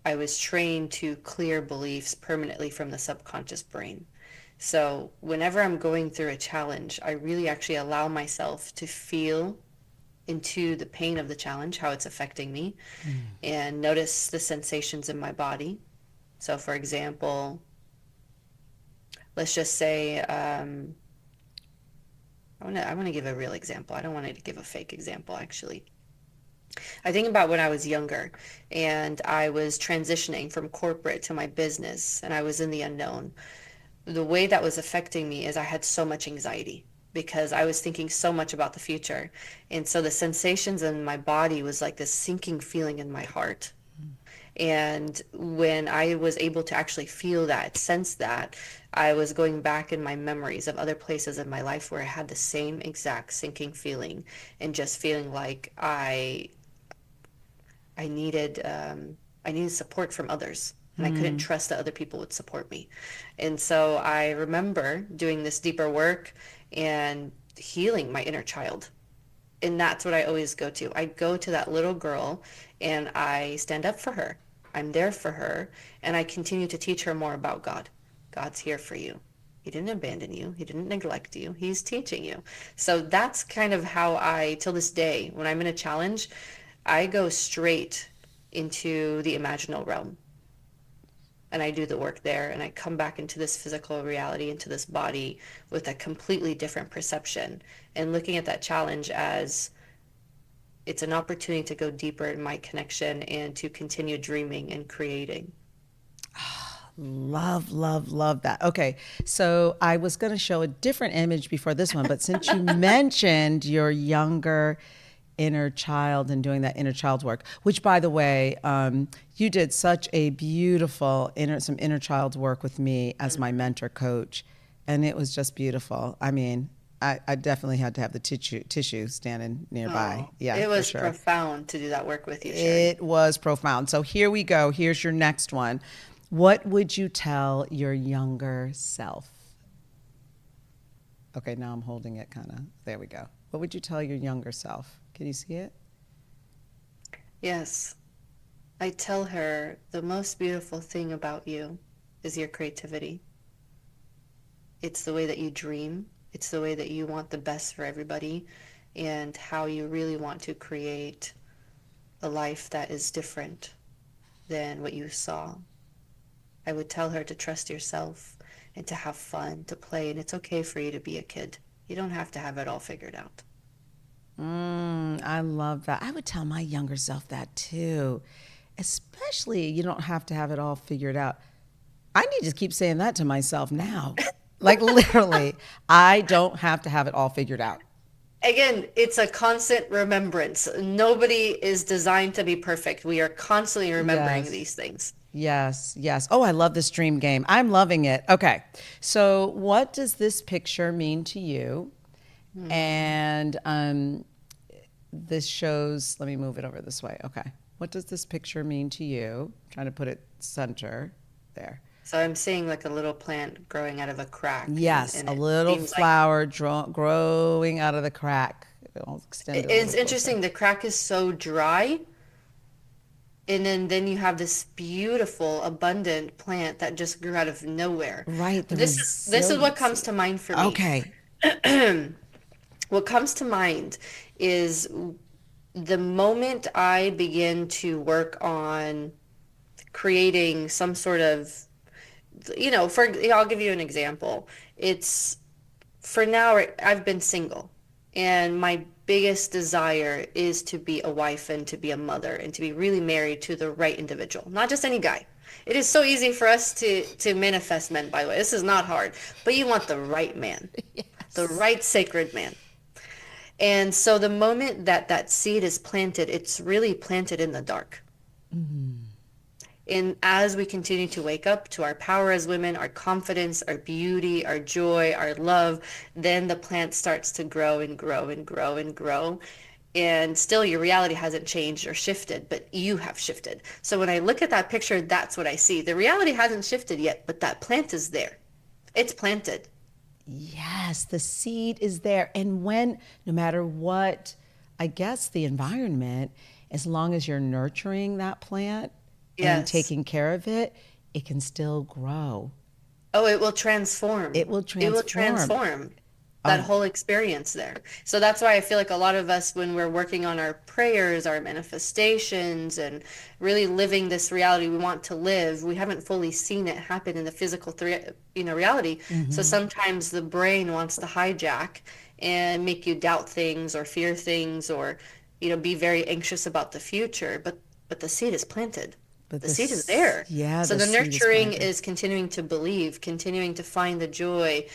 I was trained to clear beliefs permanently from the subconscious brain. So whenever I'm going through a challenge, I really actually allow myself to feel into the pain of the challenge, how it's affecting me, and notice the sensations in my body. So, for example, let's just say I want to give a real example. I don't want to give a fake example, actually. I think about when I was younger and I was transitioning from corporate to my business and I was in the unknown. The way that was affecting me is I had so much anxiety because I was thinking so much about the future. And so the sensations in my body was like this sinking feeling in my heart. And when I was able to actually feel that, sense that, I was going back in my memories of other places in my life where I had the same exact sinking feeling and just feeling like I needed I needed support from others, and I couldn't trust that other people would support me. And so I remember doing this deeper work and healing my inner child. And that's what I always go to. I go to that little girl and I stand up for her. I'm there for her, and I continue to teach her more about God. God's here for you. He didn't abandon you. He didn't neglect you. He's teaching you. So that's kind of how I, till this day, when I'm in a challenge, I go straight into the imaginal realm and I do the work there and I come back into this physical reality, into this body with a completely different perception and looking at that challenge as it's an opportunity to go deeper in my connection and to continue dreaming and creating. Love, love, love that. Okay, so I was going to show a different image before this one, but since you mentioned your younger inner child and doing that inner child work, which by the way, you did such a beautiful some inner child work with me as my mentor coach, and it was just beautiful. I mean, I definitely had to have the tissue standing nearby. Oh, Yeah, it for was sure. profound to do that work with you, Sherri. It was profound. So here we go. Here's your next one. What would you tell your younger self? Okay, now I'm holding it kind of. There we go. What would you tell your younger self? Can you see it? Yes, I tell her the most beautiful thing about you is your creativity. It's the way that you dream. It's the way that you want the best for everybody and how you really want to create a life that is different than what you saw. I would tell her to trust yourself and to have fun, to play, and it's okay for you to be a kid. You don't have to have it all figured out. I love that. I would tell my younger self that too. Especially, you don't have to have it all figured out. I need to keep saying that to myself now. Like literally, I don't have to have it all figured out. Again, it's a constant remembrance. Nobody is designed to be perfect. We are constantly remembering Yes. these things. Yes, yes. Oh, I love this dream game. I'm loving it. Okay. So, what does this picture mean to you? Hmm. And this shows, let me move it over this way. Okay. What does this picture mean to you? I'm trying to put it center there. So I'm seeing like a little plant growing out of a crack, Yes, and a it little seems like flower growing out of the crack. I'll extend it a it's little closer. interesting. The crack is so dry, and then you have this beautiful, abundant plant that just grew out of nowhere. Right, the This is what comes to resiliency. mind for me. Okay. What comes to mind is the moment I begin to work on creating some sort of, I'll give you an example. It's for now, I've been single, and my biggest desire is to be a wife and to be a mother and to be really married to the right individual, not just any guy. It is so easy for us to manifest men, by the way. This is not hard, but you want the right man, the Yes. right sacred man. And so the moment that that seed is planted, it's really planted in the dark. And as we continue to wake up to our power as women, our confidence, our beauty, our joy, our love, then the plant starts to grow and grow and grow and grow. And still your reality hasn't changed or shifted, but you have shifted. So when I look at that picture, that's what I see. The reality hasn't shifted yet, but that plant is there. It's planted. Yes, the seed is there. And when, no matter what, I guess the environment, as long as you're nurturing that plant and Yes. taking care of it, it can still grow. Oh, it will transform. It will It will transform. transform that Oh, whole experience there. So that's why I feel like a lot of us, when we're working on our prayers, our manifestations, and really living this reality we want to live, we haven't fully seen it happen in the physical, reality. So sometimes the brain wants to hijack and make you doubt things or fear things or, be very anxious about the future. But the seed is planted. but The seed is there. yeah, So the the seed is nurturing planted. is continuing to believe, continuing to find the joy.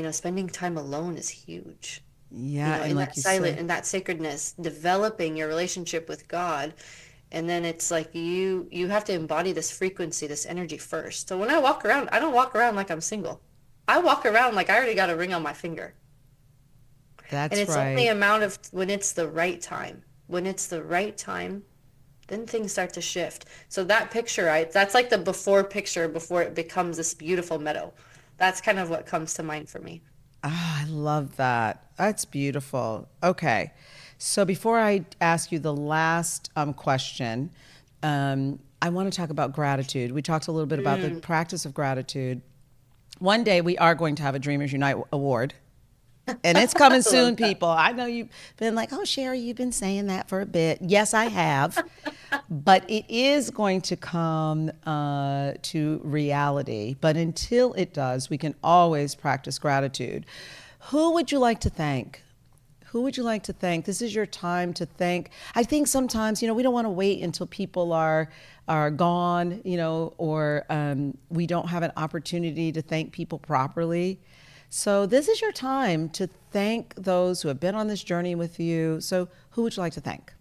Spending time alone is huge. Yeah, and In like that you silent, said, in that sacredness, developing your relationship with God. And then it's like you have to embody this frequency, this energy first. So when I walk around, I don't walk around like I'm single. I walk around like I already got a ring on my finger. And that's it's only right. amount of when it's the right time. When it's the right time, then things start to shift. So that picture, that's like the before picture before it becomes this beautiful meadow. That's kind of what comes to mind for me. Ah, I love that. That's beautiful. Okay. So before I ask you the last question, I want to talk about gratitude. We talked a little bit about the Mm. practice of gratitude. One day we are going to have a Dreamers Unite award. And it's coming I love soon, that. people. I know you've been like, oh, Sherri, you've been saying that for a bit. Yes, I have. But it is going to come to reality. But until it does, we can always practice gratitude. Who would you like to thank? Who would you like to thank? This is your time to thank. I think sometimes, we don't want to wait until people are gone, or we don't have an opportunity to thank people properly. So this is your time to thank those who have been on this journey with you. So who would you like to thank?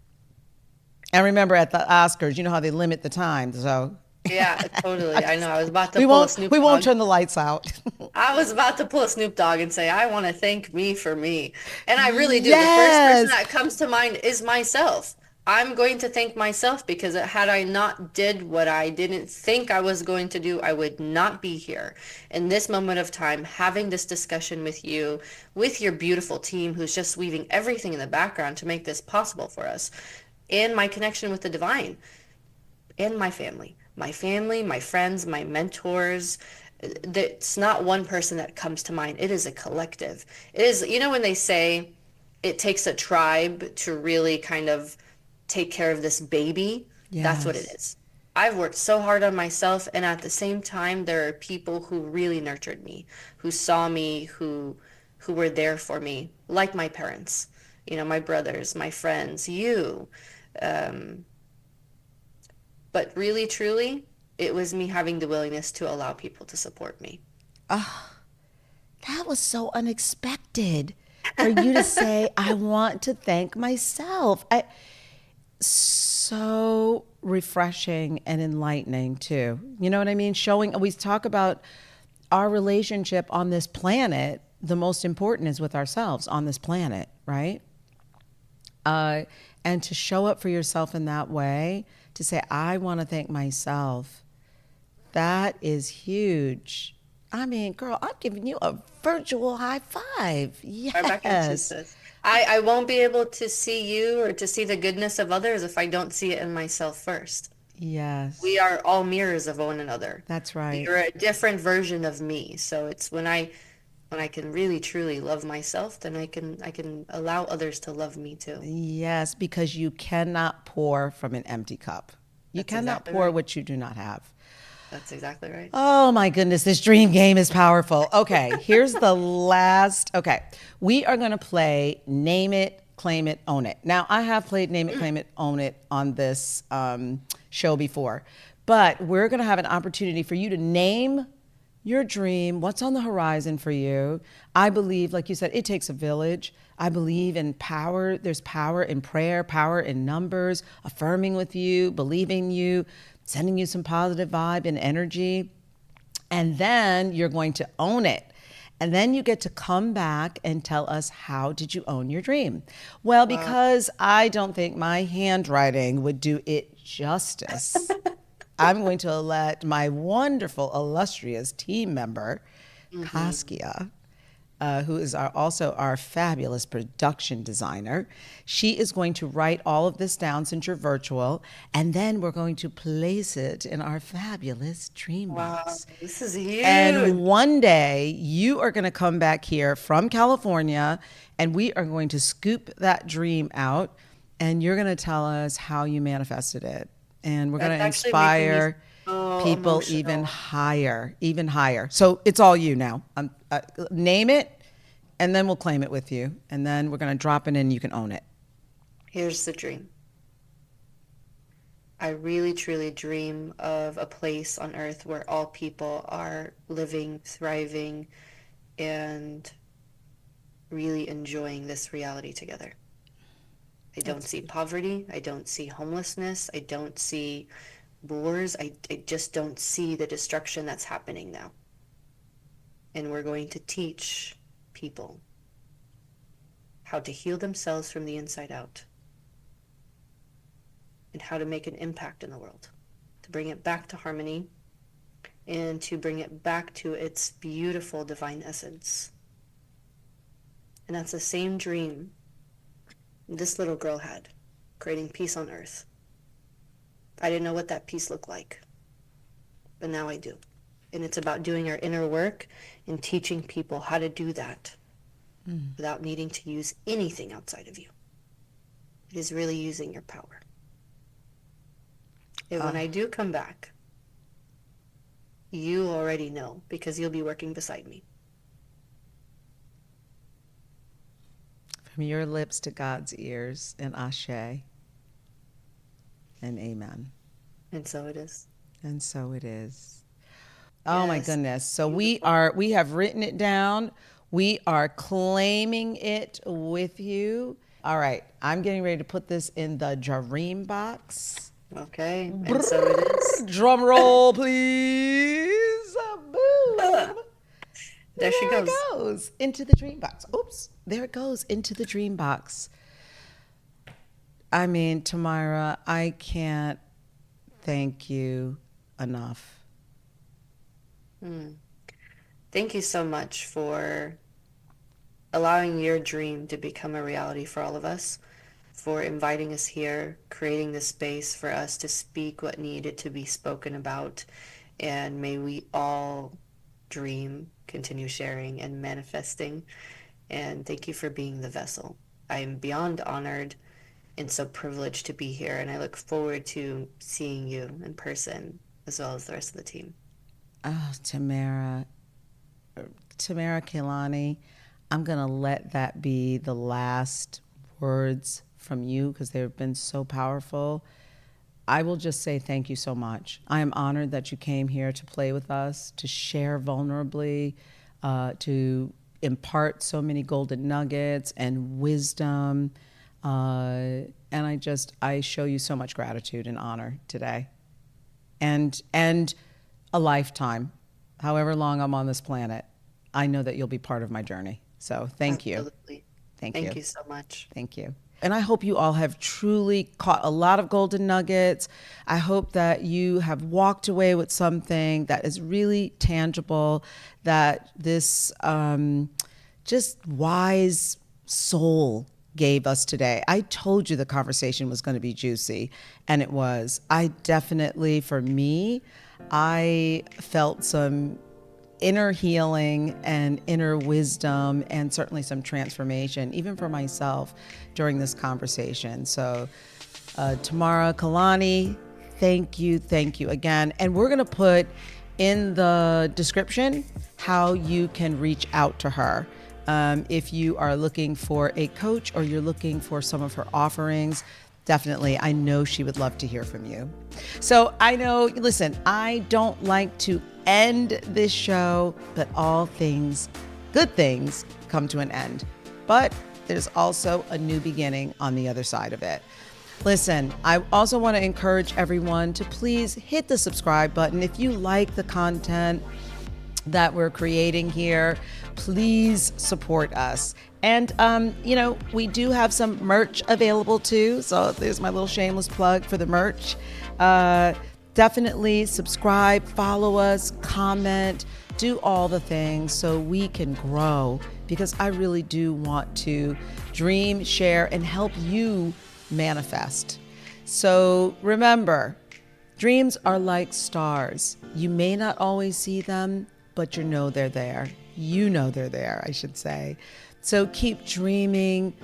And remember, at the Oscars, you know how they limit the time. So Yeah, totally. I know. I was about to we pull a won't Snoop we won't Dogg. turn the lights out. I was about to pull a Snoop Dogg and say, I want to thank me for me. And I really do. The first person Yes. that comes to mind is myself. I'm going to thank myself because had I not did what I didn't think I was going to do, I would not be here in this moment of time having this discussion with you, with your beautiful team who's just weaving everything in the background to make this possible for us, and my connection with the divine and my family, my friends, my mentors. It's not one person that comes to mind. It is a collective. It is, when they say it takes a tribe to really kind of take care of this baby, that's what it Yes. is. I've worked so hard on myself, and at the same time, there are people who really nurtured me, who saw me, who were there for me, like my parents, my brothers, my friends, you. Um, but really, truly, it was me having the willingness to allow people to support me. That was so unexpected for you to say, I want to thank myself. So refreshing and enlightening, too. You know what I mean? We talk about our relationship on this planet. The most important is with ourselves on this planet, right? Uh, and to show up for yourself in that way, to say, I want to thank myself, that is huge. I mean, girl, I'm giving you a virtual high five. Right back at you, Yes. sis. I won't be able to see you or to see the goodness of others if I don't see it in myself first. We Yes. are all mirrors of one another. That's right. You're a different version of me. So it's when I can really truly love myself, then I can allow others to love me too. Yes, because you cannot pour from an empty cup. You That's cannot exactly pour right. what you do not have. That's exactly right. Oh my goodness, this dream game is powerful. Okay, here's the last. Okay, we are going to play Name It, Claim It, Own It. Now, I have played Name It, Claim It, Own It on this show before, but we're going to have an opportunity for you to name your dream, what's on the horizon for you. I believe, like you said, it takes a village. I believe in power. There's power in prayer, power in numbers, affirming with you, believing you, sending you some positive vibe and energy. And then you're going to own it. And then you get to come back and tell us, how did you own your dream? Well, Wow. because I don't think my handwriting would do it justice, I'm going to let my wonderful, illustrious team member, Mm-hmm. Kaskia, who is also our fabulous production designer. She is going to write all of this down since you're virtual, and then we're going to place it in our fabulous dream Wow, box. this is huge. And one day you are going to come back here from California, and we are going to scoop that dream out, and you're going to tell us how you manifested it. And we're going That's to actually making me inspire so people even emotional. higher, even higher. So it's all you now. Name it, and then we'll claim it with you. And then we're going to drop it in, and you can own it. Here's the dream. I really truly dream of a place on earth where all people are living, thriving, and really enjoying this reality together. I don't That's see beautiful. poverty. I don't see homelessness. I don't see wars. I just don't see the destruction that's happening now. And we're going to teach people how to heal themselves from the inside out and how to make an impact in the world, to bring it back to harmony and to bring it back to its beautiful divine essence. And that's the same dream this little girl had, creating peace on earth. I didn't know what that peace looked like, but now I do. And it's about doing our inner work and teaching people how to do that without needing to use anything outside of you. It is really using your power. And when I do come back, you already know because you'll be working beside me. From your lips to God's ears, and ashe, and amen. And so it is. And so it is. Oh my Yes. goodness. So Beautiful. we have written it down. We are claiming it with you. All right. I'm getting ready to put this in the dream box. Okay. And so it is. Drum roll, please. Boom. There she There it goes. goes into the dream box. Oops. There it goes into the dream box. I mean, Tamara, I can't thank you enough. Thank you so much for allowing your dream to become a reality for all of us, for inviting us here, creating this space for us to speak what needed to be spoken about. And may we all dream, continue sharing and manifesting. And thank you for being the vessel. I'm beyond honored and so privileged to be here. And I look forward to seeing you in person as well as the rest of the team. Oh, Tamara Kailany, I'm going to let that be the last words from you because they've been so powerful. I will just say thank you so much. I am honored that you came here to play with us, to share vulnerably, to impart so many golden nuggets and wisdom. And I show you so much gratitude and honor today. And a lifetime, however long I'm on this planet, I know that you'll be part of my journey. So thank you. Absolutely. Thank Thank you. you so much. Thank you. And I hope you all have truly caught a lot of golden nuggets. I hope that you have walked away with something that is really tangible, that this just wise soul gave us today. I told you the conversation was going to be juicy, and it was. I definitely, for me, I felt some inner healing and inner wisdom and certainly some transformation, even for myself during this conversation. So, Tamara Kailany, thank you again. And we're going to put in the description how you can reach out to her. If you are looking for a coach or you're looking for some of her offerings, definitely, I know she would love to hear from you. So I know, listen, I don't like to end this show, but all things, good things, come to an end. But there's also a new beginning on the other side of it. Listen, I also want to encourage everyone to please hit the subscribe button. If you like the content that we're creating here, please support us. And, we do have some merch available too. So there's my little shameless plug for the merch. Definitely subscribe, follow us, comment, do all the things so we can grow, because I really do want to dream, share, and help you manifest. So remember, dreams are like stars. You may not always see them, but you know they're there. You know they're there, I should say. So keep dreaming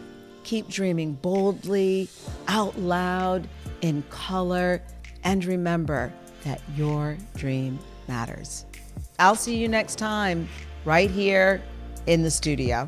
boldly, out loud, in color, and remember that your dream matters. I'll see you next time, right here in the studio.